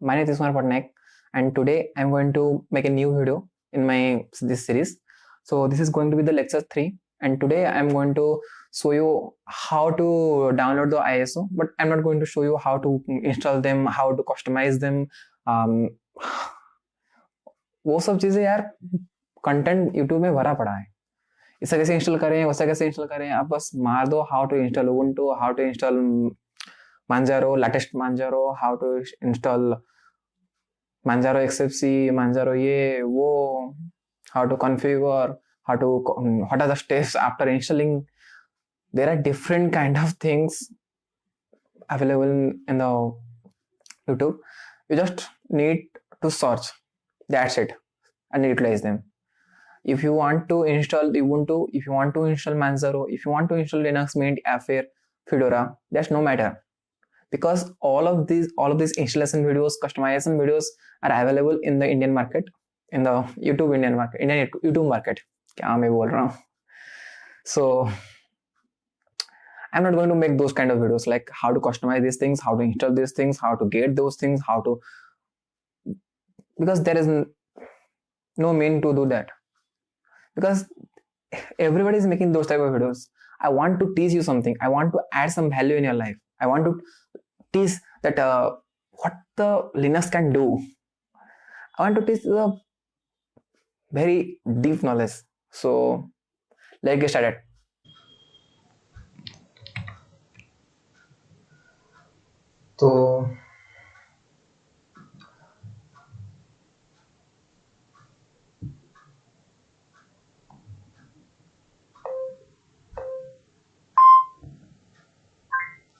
My name is Ismar Patnaik, and today I'm going to make a new video in my this series. So this is going to be the lecture 3, and today I'm going to show you how to download the ISO, but I'm not going to show you how to install them, how to customize them. Um, वो सब चीजें यार content YouTube में भरा पड़ा है. इसे कैसे इंस्टॉल करें, वैसा कैसे इंस्टॉल करें, आप बस मार दो how to install Ubuntu, how to install Manjaro, latest Manjaro, how to install Manjaro XFC, Manjaro ये वो, how to configure, what are the steps after installing. There are different kind of things available in the YouTube. You just need to search. That's it, and utilize them. If you want to install Ubuntu, if you want to install Manjaro, if you want to install Linux Mint, Apache, Fedora, that's no matter. Because all of these installation videos, customization videos are available in the Indian market, in the Indian YouTube market. क्या मैं बोल रहा हूँ? So I'm not going to make those kind of videos like how to customize these things, how to install these things, how to get those things, because there is no mean to do that. Because everybody is making those type of videos. I want to teach you something. I want to add some value in your life. I want to teach that what the Linux can do. I want to teach the very deep knowledge. So let's get started.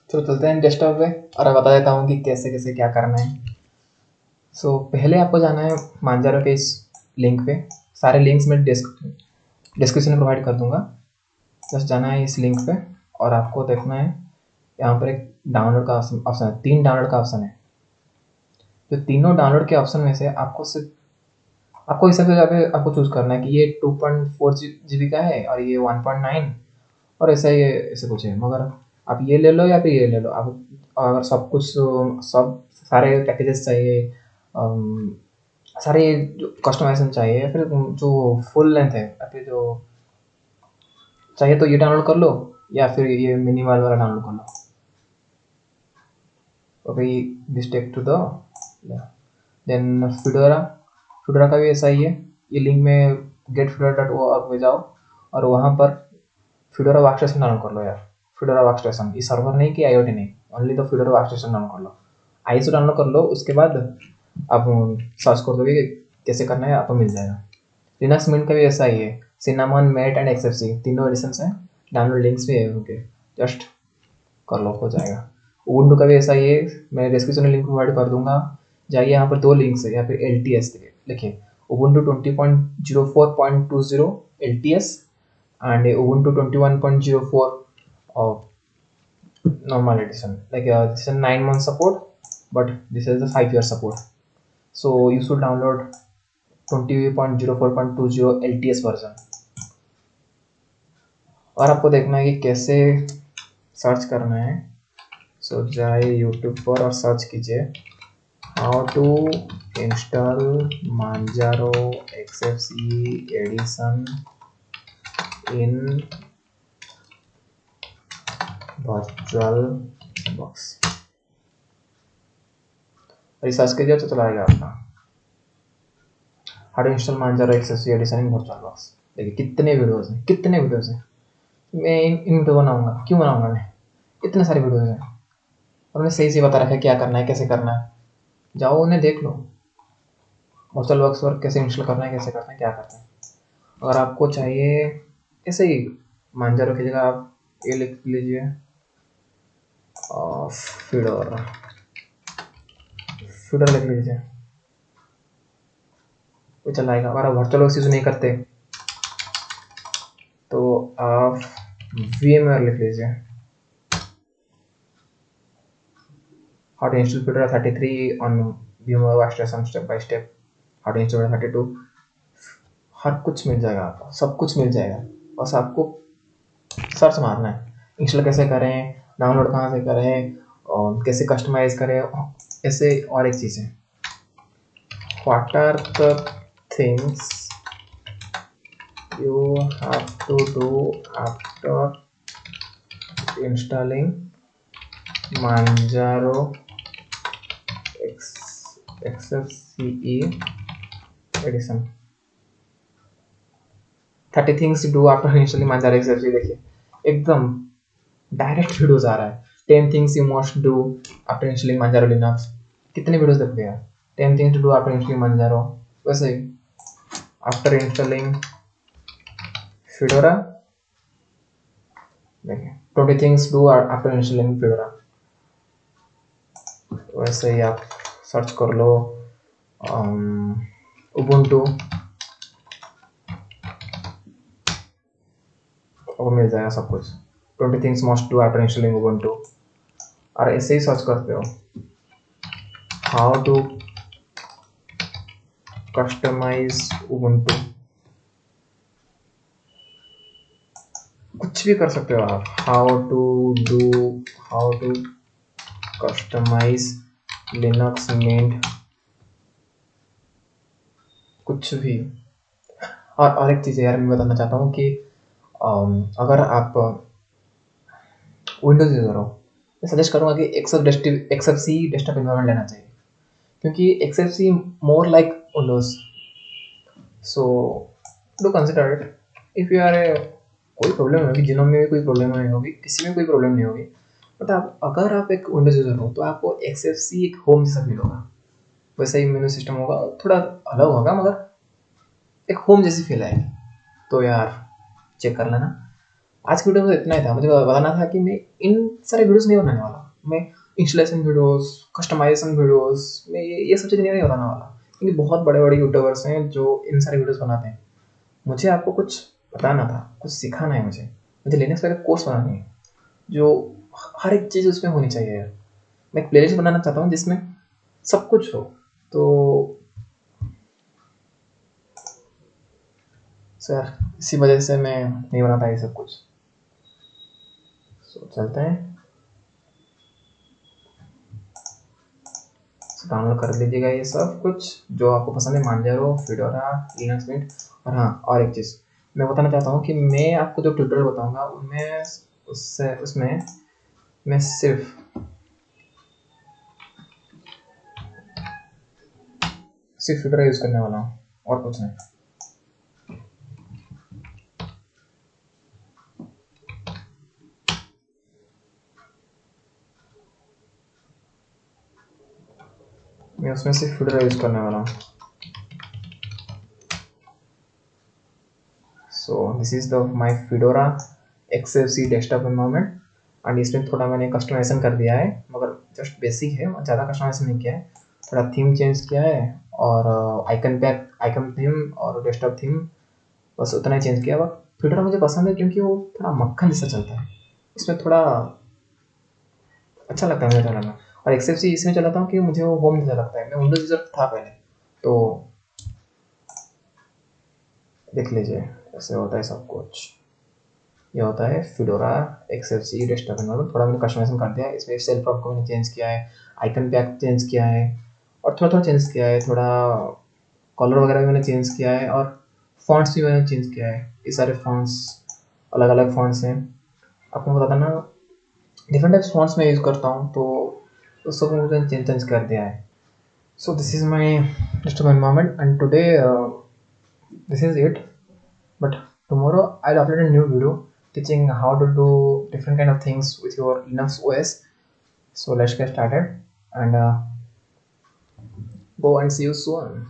तो चलते हैं desktop पे और बता देता हूँ कि कैसे कैसे क्या करना है. पहले आपको जाना है मांजारो के इस लिंक पे. सारे लिंक्स मैं डिस्क्रिप्शन में प्रोवाइड कर दूंगा. बस जाना है इस लिंक पे और आपको देखना है यहाँ पर एक डाउनलोड का ऑप्शन है. 3 डाउनलोड का ऑप्शन है. जो तीनों डाउनलोड के ऑप्शन में से आपको इस सबसे ज़्यादा आपको चूज़ करना है कि ये 2.4 GB का है और ये 1.9 और ऐसे कुछ है. मगर आप ये ले लो या फिर ये ले लो. आप अगर सब सारे पैकेजेस चाहिए, सारे जो कस्टमाइजेशन चाहिए या फिर जो फुल लेंथ है या फिर जो चाहिए तो ये डाउनलोड कर लो या फिर ये मिनिमल वाला डाउनलोड कर लो. Okay, this take to the then Fedora का भी ऐसा ही है. ये लिंक में getfedora.org में जाओ और वहाँ पर फिडोरा वर्कस्टेशन डाउनलोड कर लो यार. फिडोरा वर्कस्टेशन, ये सर्वर नहीं कि IoT नहीं, ओनली द फिडोरा वर्कस्टेशन डाउनलोड कर लो. ISO डाउनलोड कर लो. उसके बाद आप सर्च कर दोगे कैसे करना है, आपको मिल जाएगा. लिनक्स मिंट का भी ऐसा ही है. सिनामन, मेट एंड XFC तीनों एडिशंस हैं. डाउनलोड लिंक्स भी है उनके, जस्ट कर लो, हो जाएगा. उबुंटू का भी ऐसा ही है. मैं डिस्क्रिप्शन में लिंक प्रोवाइड कर दूंगा. जाइए, यहाँ पर 2 लिंक्स है. यहाँ पे LTS लिखिए, Ubuntu 20.04.20 LTS and Ubuntu 21.04 normal edition. Like this is a 9-month support, but this is the 5-year support. So you should download 20.04.20 LTS version. और आपको देखना है कि कैसे सर्च करना है. सो जाइए यूट्यूब पर और सर्च कीजिए how to install Manjaro XFC edition in virtual box. Research कीजिए तो चला आएगा आपका how to install Manjaro XFC edition in virtual box. देखिए कितने वीडियोस हैं. मैं इन वीडियो बनाऊंगा. क्यों बनाऊंगा मैं? इतने सारे वीडियोस हैं और उन्हें सही से बता रखा है क्या करना है, कैसे करना है. जाओ उन्हें देख लो. वर्चुअल बॉक्स पर कैसे इंस्टॉल करना है, कैसे करना है, क्या करना है. अगर आपको चाहिए ऐसे ही मांजारो की जगह आप ये लिख लीजिए फिडोरा लिख लीजिए, वो चलाएगा. अगर आप वर्चुअल बॉक्स यूज नहीं करते तो आप VMware लिख लीजिए. How to install Fedora 33 on VMware workstation step by step. How to install 32. हर कुछ मिल जाएगा आपको, सब कुछ मिल जाएगा. बस आपको सर्च मारना है. इंस्टॉल कैसे करें, डाउनलोड कहाँ से करें और कैसे कस्टमाइज करें, ऐसे और एक चीज़ है. what are the things you have to do after installing Manjaro XFCE edition? 30 things to do after installing Manjaro XFCE. देखिए एकदम डायरेक्ट वीडियोस आ रहा है. 10 things you must do after installing Manjaro Linux. कितने वीडियोस देख लिया? 10 things to do after installing Manjaro. वैसे ही after installing Fedora, देखिए 20 things to do after installing Fedora. वैसे ही आप सर्च कर लो Ubuntu, वो मिल जाएगा सब कुछ. 20 things must do after installing Ubuntu. और ऐसे ही सर्च करते हो how to customize Ubuntu. कुछ भी कर सकते हो आप. how to customize Linux Mint, कुछ भी. और एक चीज़ यार मैं बताना चाहता हूँ कि अगर आप विंडोज़ यूज़र हो, मैं सजेस्ट करूँगा कि XFCE डेस्कटॉप एनवायरनमेंट लेना चाहिए, क्योंकि XFCE more like Windows. So do consider it. If you are कोई प्रॉब्लम नहीं होगी, जिनों में भी कोई प्रॉब्लम नहीं होगी, किसी में कोई प्रॉब्लम नहीं होगी, बट अगर आप एक विंडोज़ यूज़र हो तो आपको XFCE एक होम जैसा फील होगा. वैसा ही मेनू सिस्टम होगा, थोड़ा अलग होगा मगर एक होम जैसी फील आएगी. तो यार चेक कर लेना. आज की वीडियो में इतना ही था. मुझे बताना था कि मैं इन सारे वीडियोस नहीं बनाने वाला. मैं इंस्टॉलेशन वीडियोस, कस्टमाइजेशन वीडियोस, मैं ये सब चीज़ें नहीं बताने वाला, क्योंकि बहुत बड़े बड़े यूट्यूबर्स हैं जो इन सारे वीडियोस बनाते हैं. मुझे आपको कुछ बताना था, कुछ सिखाना है. मुझे लिनक्स का कोर्स बनानी है जो हर एक चीज़ उसमें होनी चाहिए यार. मैं एक प्लेलिस्ट बनाना चाहता हूँ जिसमें सब कुछ हो. तो सर इसी वजह से मैं नहीं बनाता ये सब कुछ. चलते हैं. डाउनलोड कर लीजिएगा ये सब कुछ जो आपको पसंद है. मांजारो, फेडोरा, लिनक्स मिंट. और हाँ, और एक चीज़ मैं बताना चाहता हूँ कि मैं आपको जो ट्यूटोरियल बताऊँगा उनमें उसमें मैं सिर्फ फेडोरा यूज़ करने वाला हूँ और कुछ नहीं. मैं उसमें सिर्फ फेडोरा यूज़ करने वाला हूँ. So this is the my fedora XFCE desktop environment. And इसमें थोड़ा मैंने कस्टमाइजेशन कर दिया है, मगर जस्ट बेसिक है, ज़्यादा कस्टमाइजेशन नहीं किया है. थोड़ा थीम चेंज किया है और आइकन थीम और डेस्कटॉप थीम, बस उतना ही चेंज किया. बट फेडोरा मुझे पसंद है क्योंकि वो थोड़ा मक्खन जैसा चलता है. इसमें थोड़ा अच्छा लगता है मुझे चलाना. और XFCE इसमें चलाता हूँ कि मुझे वो होम जैसा लगता है. मैं विंडोज यूज़र था पहले, तो देख लीजिए ऐसे होता है सब कुछ. ये होता है फेडोरा XFCE डेस्कटॉप एनवायरनमेंट. थोड़ा मैंने कस्टमाइजेशन कर दिया है. इसमें सेल्फ प्रॉम्प्ट को मैंने चेंज किया है, आइकन पैक चेंज किया है और थोड़ा चेंज किया है. थोड़ा कलर वगैरह भी मैंने चेंज किया है और फॉन्ट्स भी मैंने चेंज किया है. ये सारे फॉन्ट्स अलग अलग फॉन्ट्स हैं. आपको बताना डिफरेंट टाइप्स फॉन्ट्स में यूज़ करता हूँ, तो उस सब मैंने चेंज कर दिया है. So this is my desktop environment, and today this is it. But tomorrow I'll upload a new video teaching how to do different kind of things with your Linux OS. So let's get started and go and see you soon.